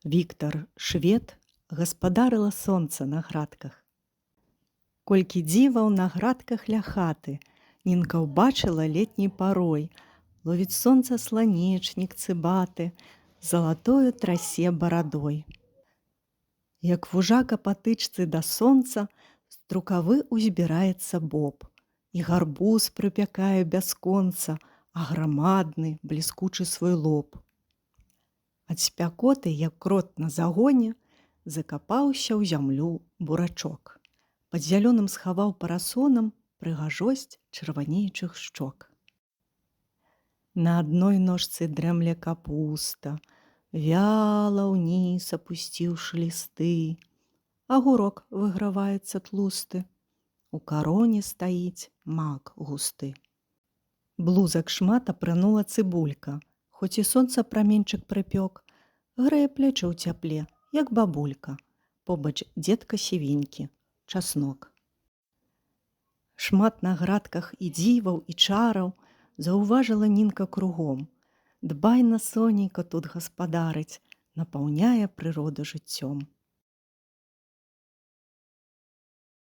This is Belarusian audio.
Віктор Швед гаспадарыла сонца на градках. Колькі дзіваў на градках ля хаты, Нінка ўбачыла летняй парой, ловіць сонца сланечнік цыбаты, залатою трасе барадой. Як вужака па тычцы да сонца, з трукавы ўзбіраецца боб, і гарбуз прыпякае бясконца, аграмадны, бліскучы свой лоб. Ад спякоты, як крот на загоне, закапаўся ў зямлю бурачок. Пад зялёным схаваў парасонам прыгажосць чырванеючых шчок. На адной ножцы дрэмле капуста, вяла ўніз апусціўшы лісты. Агурок выграваецца тлусты, у кароне стаіць мак густы. Блузак шмат апранула цыбулька, хоць і сонца праменьчык прыпёк, грэе плечы ў цяпле, як бабулька, побач дзедка сівенькі, часнок. Шмат на градках і дзіваў, і чараў заўважыла Нінка кругом. Дбайна сонейка тут гаспадарыць, напаўняе прыроду жыццём.